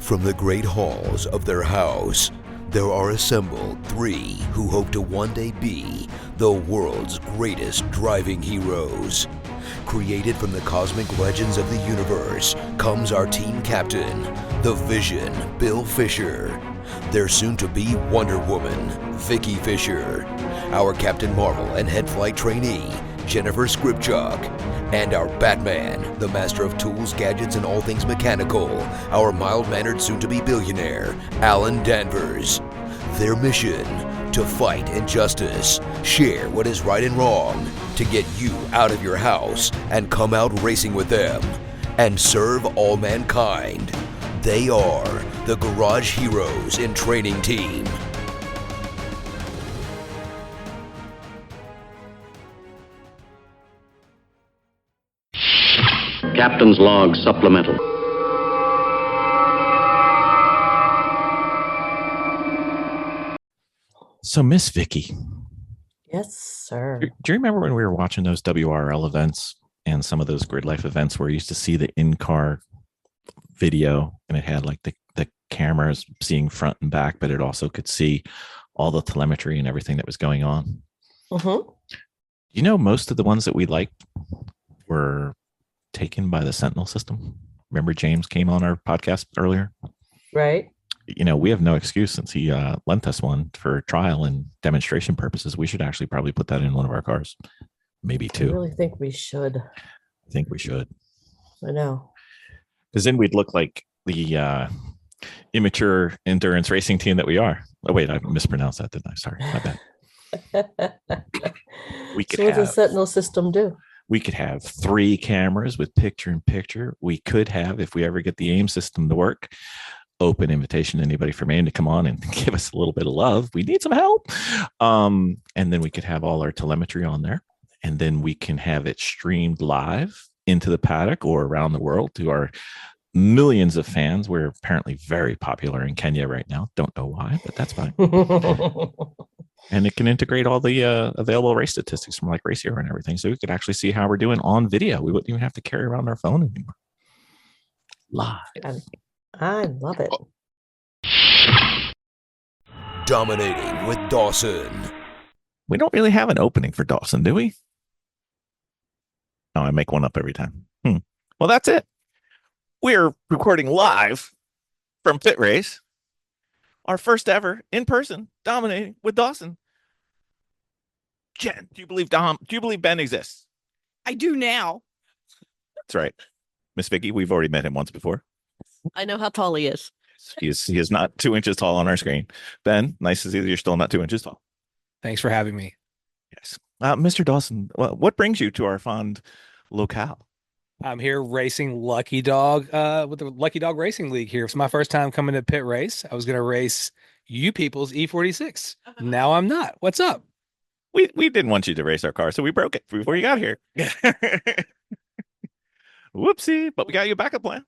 From the great halls of their house, there are assembled three who hope to one day be the world's greatest driving heroes. Created from the cosmic legends of the universe comes our team captain, the Vision, Bill Fisher. Their soon-to-be Wonder Woman, Vicki Fisher. Our Captain Marvel and head flight trainee, Jennifer Skripchuk. And our Batman, the master of tools, gadgets, and all things mechanical, our mild-mannered soon-to-be billionaire, Alan Danvers. Their mission, to fight injustice, share what is right and wrong, to get you out of your house and come out racing with them, and serve all mankind. They are the Garage Heroes in Training Team. Captain's Log Supplemental. So, Miss Vicki. Yes, sir. Do you remember when we were watching those WRL events and some of those Grid Life events where you used to see the in-car video and it had like the cameras seeing front and back, but it also could see all the telemetry and everything that was going on? Mm-hmm. You know, most of the ones that we liked were taken by the Sentinel system. Remember James came on our podcast earlier? Right. You know, we have no excuse since he lent us one for trial and demonstration purposes. We should actually probably put that in one of our cars. Maybe two. I really think we should. I think we should. I know. Because then we'd look like the immature endurance racing team that we are. Oh, wait, I mispronounced that, didn't I? Sorry, my bad. We could So what does the have, Sentinel system do? we could have 3 cameras with picture-in-picture. We could have, if we ever get the AIM system to work, open invitation to anybody from AIM to come on and give us a little bit of love. We need some help. And then we could have all our telemetry on there. And then we can have it streamed live into the paddock or around the world to our millions of fans. We're apparently very popular in Kenya right now. Don't know why, but that's fine. And it can integrate all the available race statistics from like Race Hero and everything. So we could actually see how we're doing on video. We wouldn't even have to carry around our phone anymore. Live. I love it. Dominating with Dawson. We don't really have an opening for Dawson, do we? No, I make one up every time. Well, that's it. We're recording live from PittRace. Our first ever in person dominating with Dawson. Jen, do you believe Ben exists? I do now. That's right. Miss Vicki, we've already met him once before. I know how tall he is. He is not 2 inches tall on our screen. Ben, nice to see that you're still not 2 inches tall. Thanks for having me. Yes. Mr. Dawson, what brings you to our fond locale? I'm here racing Lucky Dog with the Lucky Dog Racing League here. It's my first time coming to PittRace. I was going to race you people's E46. Now I'm not. What's up? We didn't want you to race our car, so we broke it before you got here. Whoopsie, but we got you a backup plan.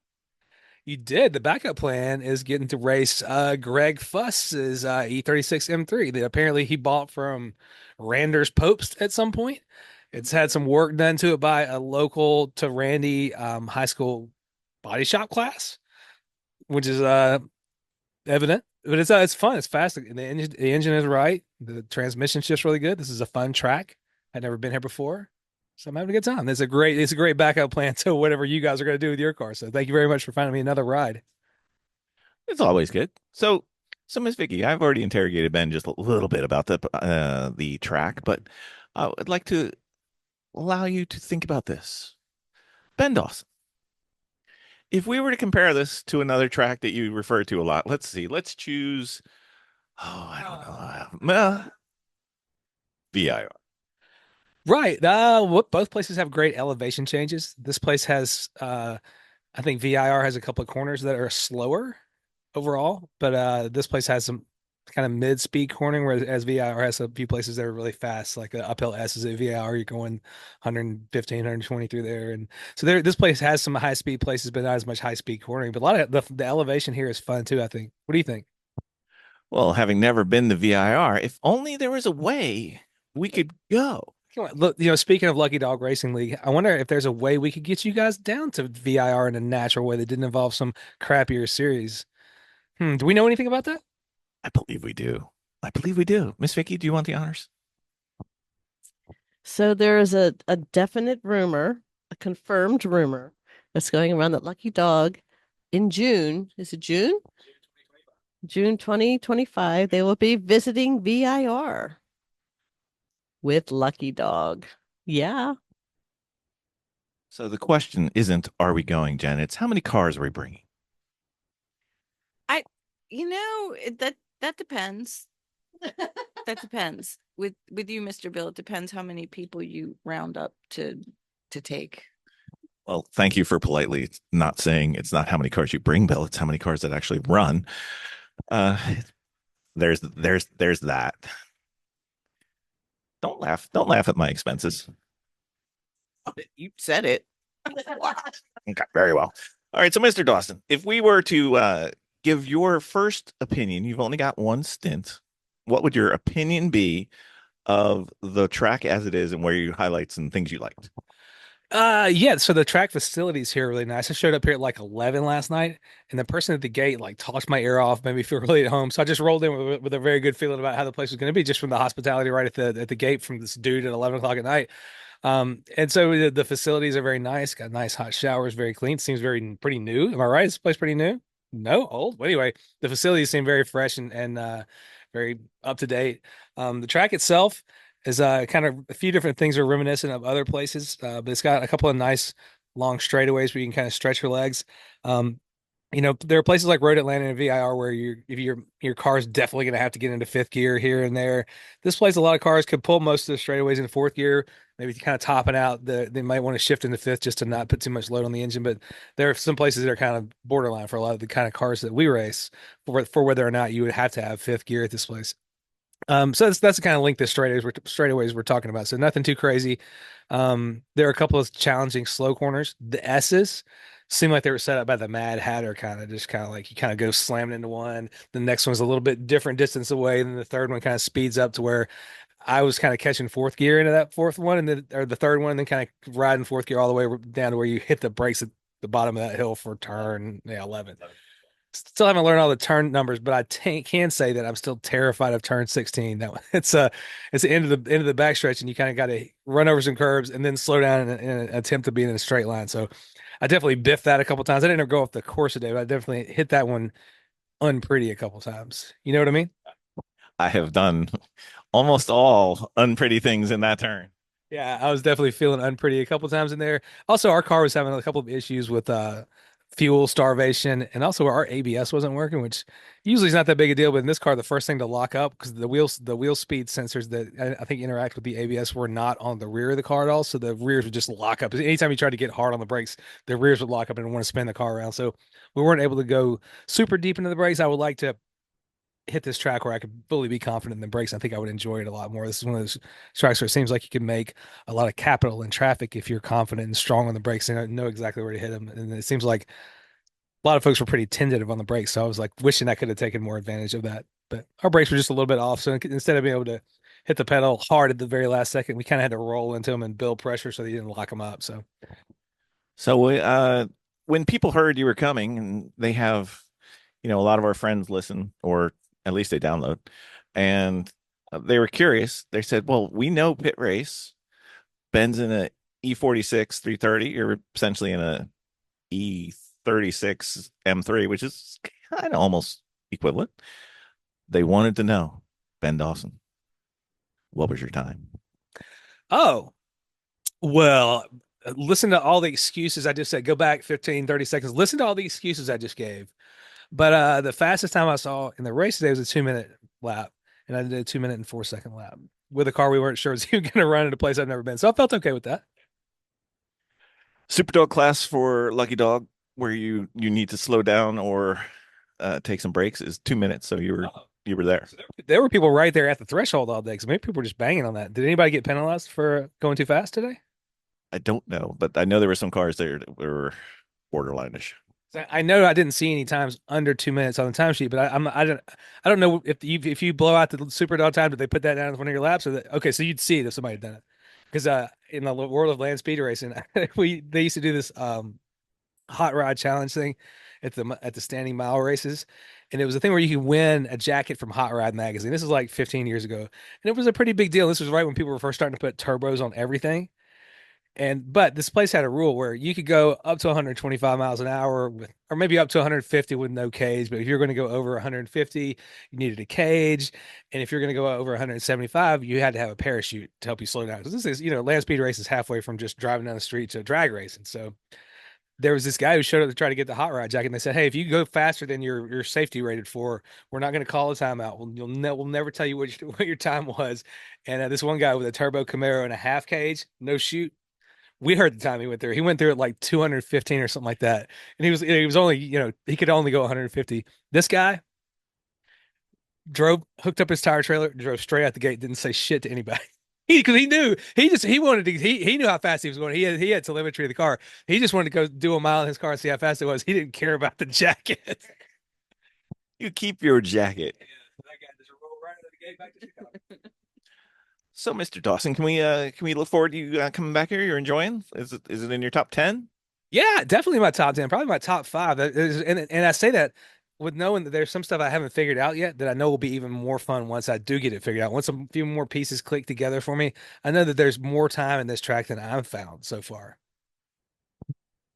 You did. The backup plan is getting to race Greg Fuss's E36 M3 that apparently he bought from Randers Popes at some point. It's had some work done to it by a local to Randy high school body shop class, which is evident. But it's fun. It's fast. The engine is right. The transmission's just really good. This is a fun track. I'd never been here before. So I'm having a good time. It's a great backup plan to whatever you guys are going to do with your car. So thank you very much for finding me another ride. It's always good. So Miss Vicki, I've already interrogated Ben just a little bit about the track, but I would like to allow you to think about this. Ben Dawson, if we were to compare this to another track that you refer to a lot, let's choose, I don't know, VIR. Right. Both places have great elevation changes. This place has, I think VIR has a couple of corners that are slower overall, but this place has some kind of mid-speed cornering, whereas VIR has a few places that are really fast, like the uphill S is at VIR. You're going 115, 120 through there. And so this place has some high-speed places, but not as much high-speed cornering. But a lot of the elevation here is fun, too, I think. What do you think? Well, having never been to VIR, if only there was a way we could go. Look, speaking of Lucky Dog Racing League, I wonder if there's a way we could get you guys down to VIR in a natural way that didn't involve some crappier series. Do we know anything about that? I believe we do. I believe we do. Miss Vicki, do you want the honors? So there is a definite rumor, a confirmed rumor that's going around that Lucky Dog in June, is it June? June 2025, they will be visiting VIR with Lucky Dog. Yeah. So the question isn't, are we going, Jen? It's how many cars are we bringing? That depends. That depends. With you, Mr. Bill, it depends how many people you round up to take. Well, thank you for politely not saying it's not how many cars you bring, Bill. It's how many cars that actually run. Uh, there's that. Don't laugh. Don't laugh at my expenses. You said it. Okay, very well. All right, so Mr. Dawson, if we were to give your first opinion, you've only got one stint. What would your opinion be of the track as it is, and where you highlight some things you liked? Yeah, so the track facilities here are really nice. I showed up here at like 11 last night, and the person at the gate like talked my ear off, made me feel really at home. So I just rolled in with a very good feeling about how the place was going to be, just from the hospitality right at the gate from this dude at 11 o'clock at night. And so the facilities are very nice, got nice hot showers, very clean. Seems pretty new. Am I right? Is this place pretty new? No, old. Well, anyway, the facilities seem very fresh and very up to date. The track itself is kind of a few different things are reminiscent of other places, but it's got a couple of nice long straightaways where you can kind of stretch your legs. Um, there are places like Road Atlanta and VIR where if your car's definitely going to have to get into fifth gear here and there. This place, a lot of cars could pull most of the straightaways in fourth gear. Maybe kind of topping out, they might want to shift into fifth just to not put too much load on the engine. But there are some places that are kind of borderline for a lot of the kind of cars that we race for whether or not you would have to have fifth gear at this place. So that's the kind of link the straightaways we're talking about. So nothing too crazy. There are a couple of challenging slow corners. The S's seem like they were set up by the Mad Hatter, kind of like you kind of go slamming into one. The next one's a little bit different distance away, and then the third one kind of speeds up to where I was kind of catching fourth gear into that fourth one, and then or the third one, and then kind of riding fourth gear all the way down to where you hit the brakes at the bottom of that hill for turn 11. Still haven't learned all the turn numbers, but I can say that I'm still terrified of turn 16. That it's the end of the backstretch, and you kind of got to run over some curves and then slow down in an attempt to be in a straight line. So I definitely biffed that a couple times. I didn't go off the course today, but I definitely hit that one unpretty a couple times. You know what I mean? I have done almost all unpretty things in that turn. Yeah, I was definitely feeling unpretty a couple times in there. Also, our car was having a couple of issues with fuel starvation, and also our ABS wasn't working, which usually is not that big a deal. But in this car, the first thing to lock up because the wheel speed sensors that I think interact with the ABS were not on the rear of the car at all, so the rears would just lock up. Anytime you tried to get hard on the brakes, the rears would lock up and want to spin the car around. So we weren't able to go super deep into the brakes. I would like to hit this track where I could fully be confident in the brakes. I think I would enjoy it a lot more. This is one of those tracks where it seems like you can make a lot of capital in traffic if you're confident and strong on the brakes and know exactly where to hit them. And it seems like a lot of folks were pretty tentative on the brakes. So I was like wishing I could have taken more advantage of that. But our brakes were just a little bit off. So instead of being able to hit the pedal hard at the very last second, we kind of had to roll into them and build pressure so they didn't lock them up. So when people heard you were coming, and they have, a lot of our friends listen, or at least they download, and they were curious. They said, well, we know PittRace. Ben's in a E46 330. You're essentially in a E36 M3, which is kind of almost equivalent. They wanted to know, Ben Dawson, what was your time? Oh, well, listen to all the excuses I just said. Go back 15, 30 seconds. Listen to all the excuses I just gave. But the fastest time I saw in the race today was a 2-minute lap, and I did a 2-minute and 4-second lap with a car we weren't sure was even going to run in a place I've never been. So I felt okay with that. Superdog class for Lucky Dog, where you need to slow down or take some breaks, is 2 minutes. So you were there. So there were people right there at the threshold all day. Because maybe people were just banging on that. Did anybody get penalized for going too fast today? I don't know, but I know there were some cars there that were borderline-ish. I know I didn't see any times under 2 minutes on the timesheet, but I don't know if you blow out the super dog time, did they put that down as one of your laps? Okay, so you'd see it if somebody had done it. Because in the world of land speed racing, they used to do this hot rod challenge thing at the standing mile races, and it was a thing where you could win a jacket from Hot Rod magazine. This was like 15 years ago, and it was a pretty big deal. This was right when people were first starting to put turbos on everything. But this place had a rule where you could go up to 125 miles an hour with, or maybe up to 150 with no cage. But if you're going to go over 150, you needed a cage. And if you're going to go over 175, you had to have a parachute to help you slow down. Because this is, land speed race is halfway from just driving down the street to drag racing. So there was this guy who showed up to try to get the hot rod jacket, and they said, "Hey, if you go faster than your safety rated for, we're not going to call a timeout. We'll never tell you what your time was." And this one guy with a turbo Camaro and a half cage, no shoot. We heard the time he went through. He went through at like 215 or something like that, and he was only he could only go 150. This guy hooked up his tire trailer, drove straight out the gate, didn't say shit to anybody. Because he knew he wanted to he knew how fast he was going. He had telemetry of the car. He just wanted to go do a mile in his car and see how fast it was. He didn't care about the jacket. You keep your jacket. Yeah, that guy just rolled right out of the gate back to Chicago. So, Mr. Dawson, can we look forward to you coming back here? You're enjoying? Is it in your top 10? Yeah, definitely my top 10, probably my top 5. And I say that with knowing that there's some stuff I haven't figured out yet that I know will be even more fun once I do get it figured out. Once a few more pieces click together for me, I know that there's more time in this track than I've found so far.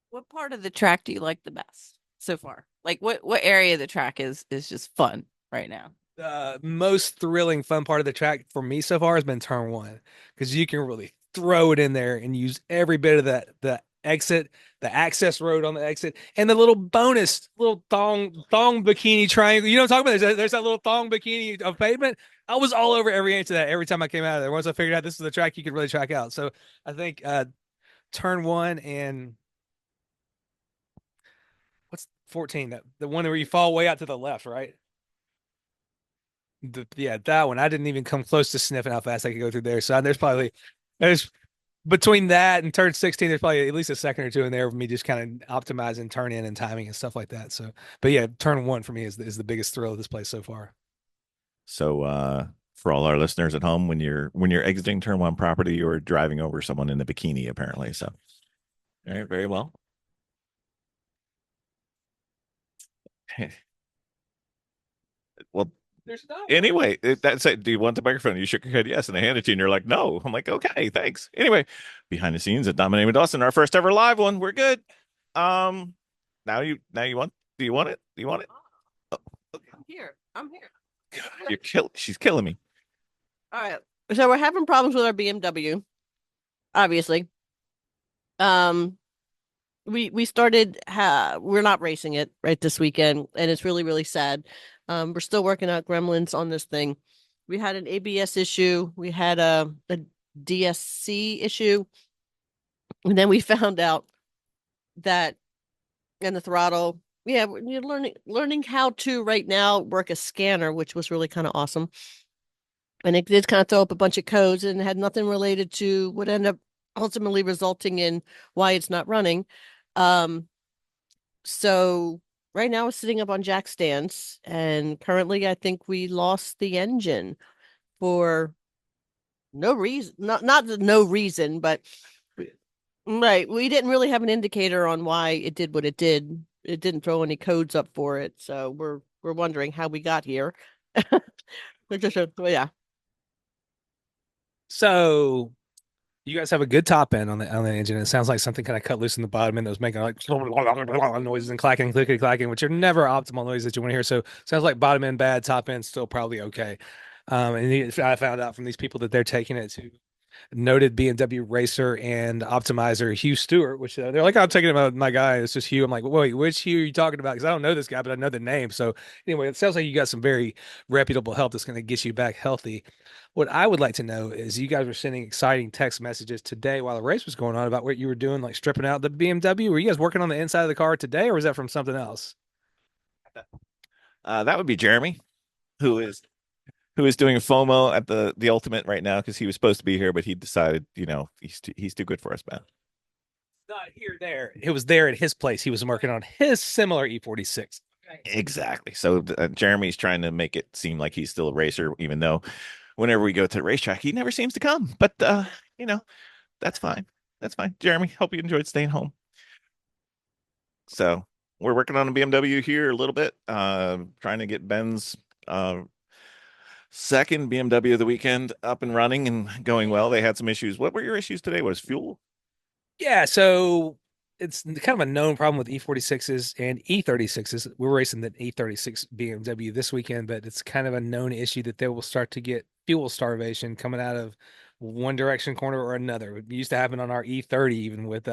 What part of the track do you like the best so far? Like what area of the track is just fun right now? The most thrilling, fun part of the track for me so far has been turn 1, because you can really throw it in there and use every bit of the exit, the access road on the exit, and the little bonus little thong bikini triangle. You know what I'm talking about? There's that little thong bikini of pavement. I was all over every inch of that every time I came out of there. Once I figured out this is the track you could really track out. So I think turn 1 and what's 14? The one where you fall way out to the left, right? That one. I didn't even come close to sniffing how fast I could go through there. So there's between that and turn 16, there's probably at least a second or two in there of me just kind of optimizing turn in and timing and stuff like that. So, but yeah, turn 1 for me is the biggest thrill of this place so far. So, for all our listeners at home, when you're exiting turn 1 property, you're driving over someone in the bikini, apparently. So, all right, very well. Well, anyway, that's it. Do you want the microphone? You shook your head yes, and I handed it to you, and you're like, no. I'm like, okay, thanks. Anyway, behind the scenes at Dominating with Dawson, our first ever live one. We're good. Now you want? Do you want it? Do you want it? Oh, okay. I'm here. She's killing me. All right. So we're having problems with our BMW, obviously. We started we're not racing it right this weekend, and it's really, really sad. We're still working out gremlins on this thing. We had an ABS issue, we had a DSC issue, and then we found out that in the throttle, we're learning how to right now work a scanner, which was really kind of awesome. And it did kind of throw up a bunch of codes and had nothing related to what ended up ultimately resulting in why it's not running. So right now it's sitting up on jack stands, and currently I think we lost the engine for no reason. Not no reason, but right. We didn't really have an indicator on why it did what it did. It didn't throw any codes up for it. So we're wondering how we got here. Yeah. So you guys have a good top end on the engine. It sounds like something kind of cut loose in the bottom end that was making like noises and clacking, clickety clacking, which are never optimal noises that you want to hear. So sounds like bottom end bad, top end still probably okay. And I found out from these people that they're taking it to noted BMW racer and optimizer Hugh Stewart, which they're like, I'm taking about my guy. It's just Hugh. I'm like, wait, which Hugh are you talking about? Because I don't know this guy, but I know the name. So anyway, it sounds like you got some very reputable help that's going to get you back healthy. What I would like to know is you guys were sending exciting text messages today while the race was going on about what you were doing, like stripping out the BMW. Were you guys working on the inside of the car today, or was that from something else? That would be Jeremy, who is doing FOMO at the Ultimate right now because he was supposed to be here, but he decided, he's too good for us, man. Not here, there. It was there at his place. He was working on his similar E46. Exactly. So Jeremy's trying to make it seem like he's still a racer, even though whenever we go to the racetrack, he never seems to come. But that's fine. That's fine. Jeremy, hope you enjoyed staying home. So we're working on a BMW here a little bit, trying to get Ben's second BMW of the weekend up and running and going well. They had some issues. What were your issues today? Was fuel? Yeah, so it's kind of a known problem with E46s and E36s. We're racing the E36 BMW this weekend, but it's kind of a known issue that they will start to get fuel starvation coming out of one direction corner or another. It used to happen on our E30, even with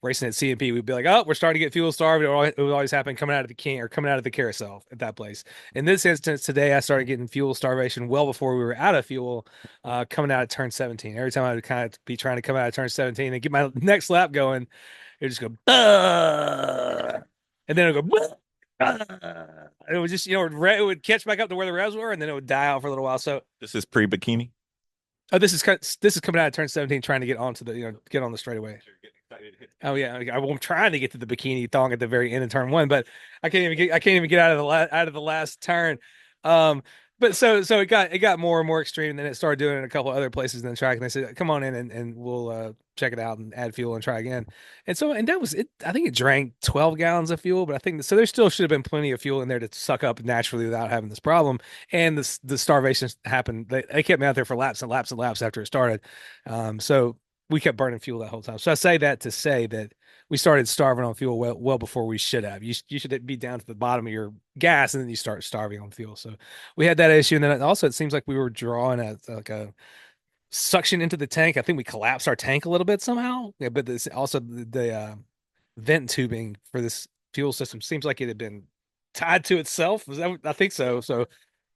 racing at CMP. We'd be like, "Oh, we're starting to get fuel starved." It would always happen coming out of the king or coming out of the carousel at that place. In this instance, today I started getting fuel starvation well before we were out of fuel, coming out of turn 17. Every time I would kind of be trying to come out of turn 17 and get my next lap going, it would just go, "Bah!" And then it would go, "Bah!" And it would just, it would catch back up to where the revs were, and then it would die out for a little while. So This is pre-bikini. oh, this is coming out of turn 17, trying to get onto the get on the straightaway. Oh yeah, I'm trying to get to the bikini thong at the very end of turn 1, but I can't even get out of the last turn. But so it got more and more extreme, and then it started doing it in a couple other places in the track, and they said, "Come on in and we'll check it out and add fuel and try again." And that was it. I think it drank 12 gallons of fuel, but I think so. There still should have been plenty of fuel in there to suck up naturally without having this problem. And the starvation happened. They kept me out there for laps and laps and laps after it started. So we kept burning fuel that whole time. So I say that to say that we started starving on fuel well before we should have. You should be down to the bottom of your gas, and then you start starving on fuel. So we had that issue, and then also it seems like we were drawing a suction into the tank. I think we collapsed our tank a little bit somehow. Yeah, but this also the vent tubing for this fuel system seems like it had been tied to itself. I think so. So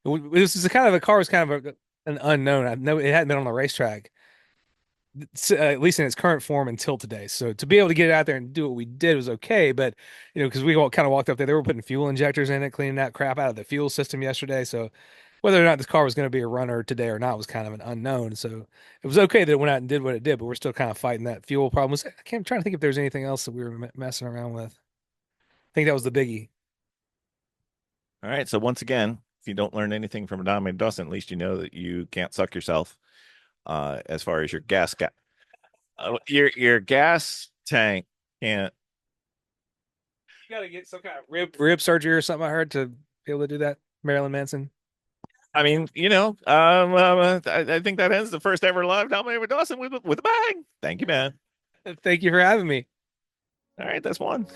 this is kind of a car was kind of an unknown. I know it hadn't been on the racetrack, at least in its current form until today. So to be able to get it out there and do what we did was okay. But, because we all kind of walked up there, they were putting fuel injectors in it, cleaning that crap out of the fuel system yesterday. So whether or not this car was going to be a runner today or not was kind of an unknown. So it was okay that it went out and did what it did, but we're still kind of fighting that fuel problem. I'm trying to think if there's anything else that we were messing around with. I think that was the biggie. All right. So once again, if you don't learn anything from Dawson, at least you know that you can't suck yourself. As far as your gas your gas tank can't. You got to get some kind of rib surgery or something. I heard to be able to do that. Marilyn Manson. I mean, I think that ends the first ever live dominator with Dawson with a bang. Thank you, man. Thank you for having me. All right, that's one.